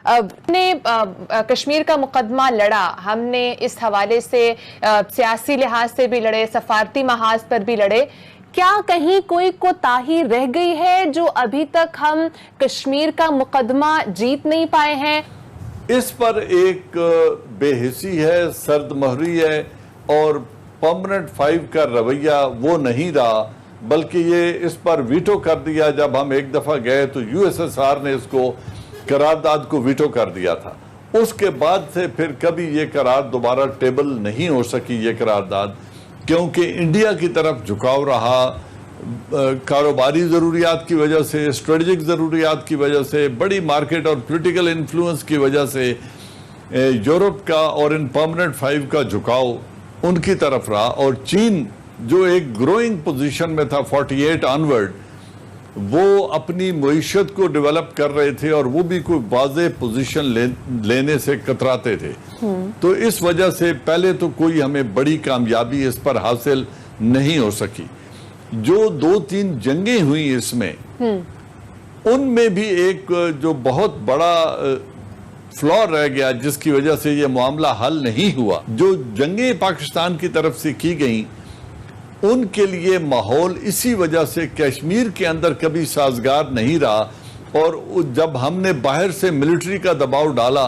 हमने कश्मीर का मुकदमा लड़ा, हमने इस हवाले से सियासी लिहाज से भी लड़े, सफारती महाज पर भी लड़े। क्या कहीं कोई कोताही रह गई है जो अभी तक हम कश्मीर का मुकदमा जीत नहीं पाए हैं? इस पर एक बेहिसी है, सर्दमहरी है और परमानेंट 5 का रवैया वो नहीं रहा, बल्कि ये इस पर वीटो कर दिया। जब हम एक दफा गए तो यूएसएसआर ने इसको करारदाद को वीटो कर दिया था। उसके बाद से फिर कभी ये करार दोबारा टेबल नहीं हो सकी, ये करारदाद, क्योंकि इंडिया की तरफ झुकाव रहा, कारोबारी ज़रूरियात की वजह से, स्ट्रेटजिक ज़रूरियात की वजह से, बड़ी मार्केट और पॉलिटिकल इन्फ्लुएंस की वजह से यूरोप का और इन परमानेंट 5 का झुकाव उनकी तरफ रहा। और चीन जो एक ग्रोइंग पोजीशन में था 48 ऑनवर्ड, वो अपनी मईशत को डेवलप कर रहे थे और वो भी कोई वाज़ेह पोजीशन लेने से कतराते थे। तो इस वजह से पहले तो कोई हमें बड़ी कामयाबी इस पर हासिल नहीं हो सकी। जो 2-3 जंगें हुई इसमें, उनमें भी एक जो बहुत बड़ा फ्लॉ रह गया जिसकी वजह से ये मामला हल नहीं हुआ। जो जंगें पाकिस्तान की तरफ से की गई, उनके लिए माहौल इसी वजह से कश्मीर के अंदर कभी साजगार नहीं रहा। और जब हमने बाहर से मिलिट्री का दबाव डाला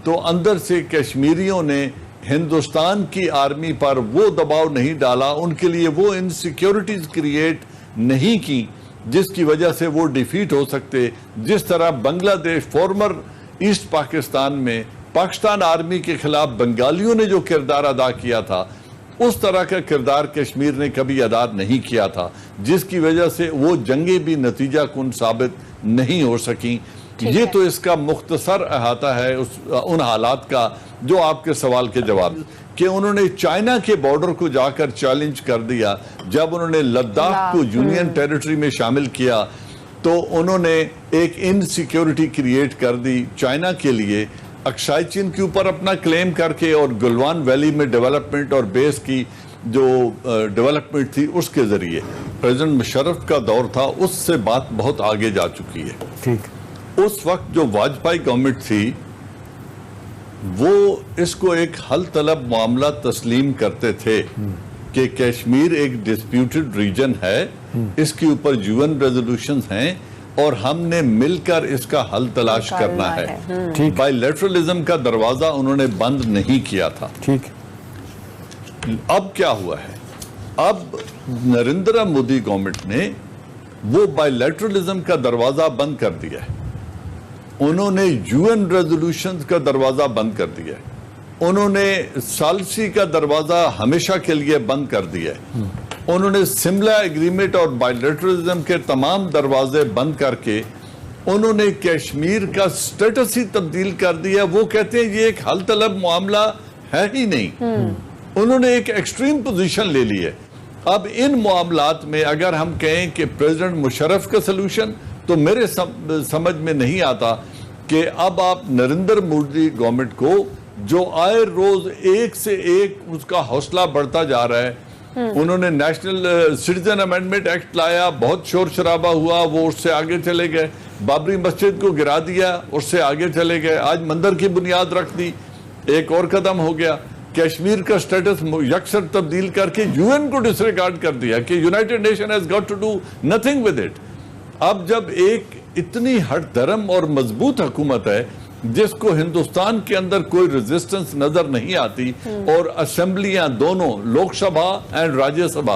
तो अंदर से कश्मीरियों ने हिंदुस्तान की आर्मी पर वो दबाव नहीं डाला, उनके लिए वो इनसिक्योरिटीज क्रिएट नहीं की जिसकी वजह से वो डिफीट हो सकते। जिस तरह बांग्लादेश फॉर्मर ईस्ट पाकिस्तान में पाकिस्तान आर्मी के खिलाफ बंगालियों ने जो किरदार अदा किया था, उस तरह का किरदार कश्मीर ने कभी अदा नहीं किया था, जिसकी वजह से वो जंगें भी नतीजा कुन साबित नहीं हो सकी। ये तो इसका मुख्तसर अहाता है उन हालात का जो आपके सवाल के जवाब कि उन्होंने चाइना के बॉर्डर को जाकर चैलेंज कर दिया। जब उन्होंने लद्दाख को यूनियन टेरिटरी में शामिल किया तो उन्होंने एक इनसिक्योरिटी क्रिएट कर दी चाइना के लिए, अक्साई चीन के ऊपर अपना क्लेम करके, और गलवान वैली में डेवलपमेंट और बेस की जो डेवलपमेंट थी उसके जरिए। प्रेसिडेंट मुशर्रफ का दौर था, उससे बात बहुत आगे जा चुकी है। ठीक, उस वक्त जो वाजपेयी गवर्नमेंट थी वो इसको एक हल तलब मामला तस्लीम करते थे कि कश्मीर एक डिस्प्यूटेड रीजन है, इसके ऊपर यूएन रेजोल्यूशंस हैं और हमने मिलकर इसका हल तलाश करना है। बायलैटरलिज्म का दरवाजा उन्होंने बंद नहीं किया था। ठीक, अब क्या हुआ है? अब नरेंद्र मोदी गवर्नमेंट ने वो बायलैटरलिज्म का दरवाजा बंद कर दिया है। उन्होंने यूएन रेजोल्यूशंस का दरवाजा बंद कर दिया है। उन्होंने सालसी का दरवाजा हमेशा के लिए बंद कर दिया है। उन्होंने शिमला एग्रीमेंट और बायलैटरलिज्म के तमाम दरवाजे बंद करके उन्होंने कश्मीर का स्टेटस ही तब्दील कर दिया। वो कहते हैं ये एक हल तलब मामला है ही नहीं। उन्होंने एक एक्सट्रीम पोजीशन ले ली है। अब इन मामलात में अगर हम कहें कि प्रेसिडेंट मुशर्रफ का सलूशन, तो मेरे समझ में नहीं आता कि अब आप नरेंद्र मोदी गवर्नमेंट को जो आए रोज एक से एक उसका हौसला बढ़ता जा रहा है। उन्होंने नेशनल सिटीजन अमेंडमेंट एक्ट लाया, बहुत शोर शराबा हुआ, वो उससे आगे चले गए। बाबरी मस्जिद को गिरा दिया, उससे आगे चले गए। आज मंदिर की बुनियाद रख दी, एक और कदम हो गया। कश्मीर का स्टेटस यकसर तब्दील करके यूएन को डिसरिगार्ड कर दिया कि United Nation has got to do nothing with it. अब जब एक इतनी हठधर्म और मजबूत हुकूमत है जिसको हिंदुस्तान के अंदर कोई रेजिस्टेंस नजर नहीं आती और असेंबलियां दोनों लोकसभा एंड राज्यसभा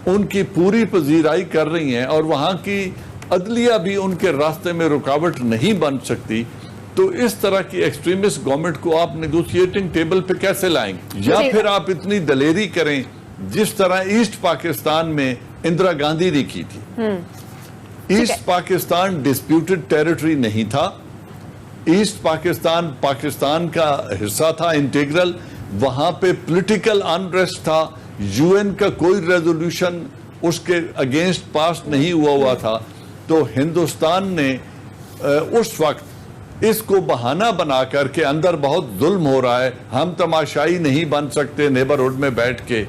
उनकी पूरी पजीराई कर रही हैं और वहां की अदलिया भी उनके रास्ते में रुकावट नहीं बन सकती, तो इस तरह की एक्सट्रीमिस्ट गवर्नमेंट को आप नेगोशिएटिंग टेबल पे कैसे लाएंगे? या फिर आप इतनी दलेरी करें जिस तरह ईस्ट पाकिस्तान में इंदिरा गांधी ने की थी। ईस्ट पाकिस्तान डिस्प्यूटेड टेरिटरी नहीं था। ईस्ट पाकिस्तान पाकिस्तान का हिस्सा था, इंटीग्रल। वहां पे पॉलिटिकल अनरेस्ट था। यूएन का कोई रेजोल्यूशन उसके अगेंस्ट पास नहीं हुआ था। तो हिंदुस्तान ने उस वक्त इसको बहाना बना करके अंदर बहुत जुल्म हो रहा है, हम तमाशाई नहीं बन सकते नेबरहुड में बैठ के,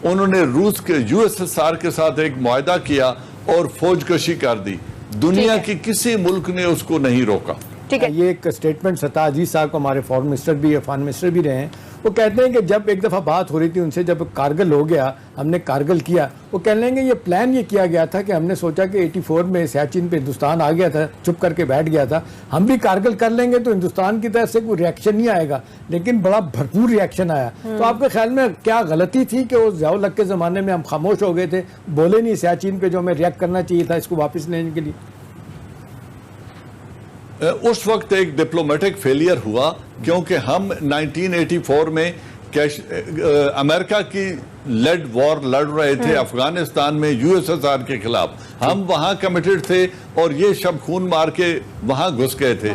उन्होंने रूस के यूएसएसआर के साथ एक मुआहदा किया और फौजकशी कर दी। दुनिया की किसी मुल्क ने उसको नहीं रोका। ठीक है। ये एक स्टेटमेंट सत्ता अजीज साहब को, हमारे फॉरेन मिनिस्टर भी, फॉरेन मिनिस्टर भी रहे हैं, वो कहते हैं कि जब एक दफ़ा बात हो रही थी उनसे, जब कारगिल हो गया, हमने कारगिल किया, वो कह लेंगे ये प्लान ये किया गया था कि हमने सोचा कि 84 में सियाचिन पे हिंदुस्तान आ गया था, चुप करके बैठ गया था, हम भी कारगिल कर लेंगे तो हिंदुस्तान की तरफ से कोई रिएक्शन नहीं आएगा, लेकिन बड़ा भरपूर रिएक्शन आया। तो आपके ख्याल में क्या गलती थी कि वो ज़ियाउल हक के ज़माने में हम खामोश हो गए थे, बोले नहीं सियाचिन पे, जो हमें रिएक्ट करना चाहिए था इसको वापस लेने के लिए? उस वक्त एक डिप्लोमेटिक फेलियर हुआ, क्योंकि हम 1984 में अमेरिका की लेड वॉर लड़ रहे थे अफगानिस्तान में यूएसएसआर के खिलाफ। हम वहां कमिटेड थे और ये सब खून मार के वहां घुस गए थे।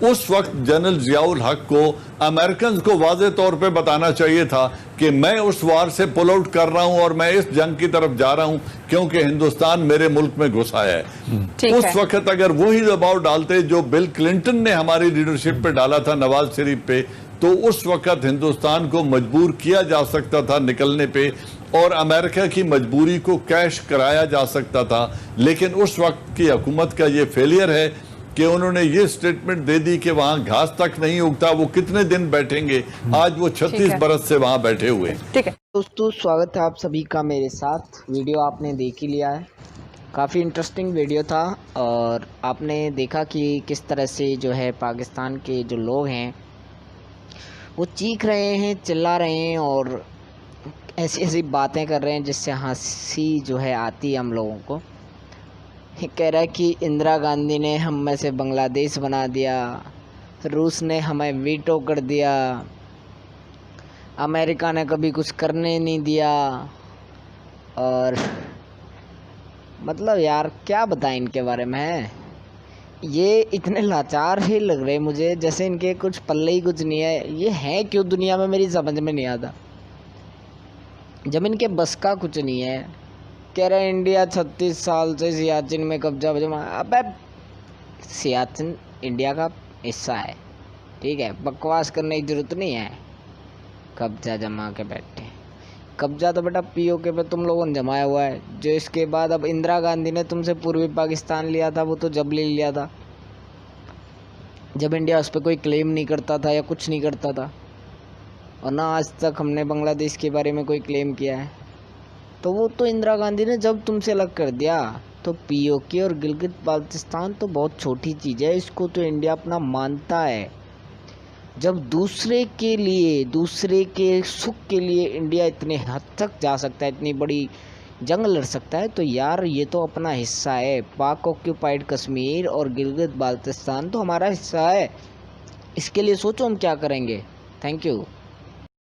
उस वक्त जनरल जियाउल हक को अमेरिकन को वाज़े तौर पे बताना चाहिए था कि मैं उस वार से पुल आउट कर रहा हूं और मैं इस जंग की तरफ जा रहा हूं क्योंकि हिंदुस्तान मेरे मुल्क में घुस आया है। उस वक्त अगर वही दबाव डालते जो बिल क्लिंटन ने हमारी लीडरशिप पे डाला था नवाज शरीफ पे, तो उस वक्त हिंदुस्तान को मजबूर किया जा सकता था निकलने पे और अमेरिका की मजबूरी को कैश कराया जा सकता था। लेकिन उस वक्त की हुकूमत का ये फेलियर है कि उन्होंने ये स्टेटमेंट दे दी कि वहां घास तक नहीं उगता, वो कितने दिन बैठेंगे। आज वो 36 बरस से वहां बैठे हुए। ठीक है दोस्तों, स्वागत है आप सभी का मेरे साथ। वीडियो आपने देख ही लिया है, काफ़ी इंटरेस्टिंग वीडियो था और आपने देखा कि किस तरह से जो है पाकिस्तान के जो लोग हैं वो चीख रहे हैं, चिल्ला रहे हैं और ऐसी ऐसी बातें कर रहे हैं जिससे हंसी जो है आती है हम लोगों को। ये कह रहा है कि इंदिरा गांधी ने हम में से बांग्लादेश बना दिया, रूस ने हमें वीटो कर दिया, अमेरिका ने कभी कुछ करने नहीं दिया। और मतलब यार क्या बताएं इनके बारे में, ये इतने लाचार ही लग रहे मुझे जैसे इनके कुछ पल्ले ही कुछ नहीं है। ये है क्यों दुनिया में मेरी समझ में नहीं आता, जब इनके बस का कुछ नहीं है। कह रहे इंडिया 36 साल से सियाचिन में कब्जा जमा। अबे सियाचिन इंडिया का हिस्सा है, ठीक है, बकवास करने की जरूरत नहीं है। कब्जा जमा के बैठे, कब्जा तो बेटा पीओके पे तुम लोगों ने जमाया हुआ है। जो इसके बाद अब इंदिरा गांधी ने तुमसे पूर्वी पाकिस्तान लिया था, वो तो जब ले लिया था जब इंडिया उस पर कोई क्लेम नहीं करता था या कुछ नहीं करता था, और ना आज तक हमने बांग्लादेश के बारे में कोई क्लेम किया है। तो वो तो इंदिरा गांधी ने जब तुमसे अलग कर दिया, तो पीओके और गिलगित बाल्टिस्तान तो बहुत छोटी चीज़ है, इसको तो इंडिया अपना मानता है। जब दूसरे के लिए, दूसरे के सुख के लिए इंडिया इतने हद तक जा सकता है, इतनी बड़ी जंग लड़ सकता है, तो यार ये तो अपना हिस्सा है। पाक ऑक्यूपाइड कश्मीर और गिलगित बाल्टिस्तान तो हमारा हिस्सा है। इसके लिए सोचो हम क्या करेंगे। Thank you.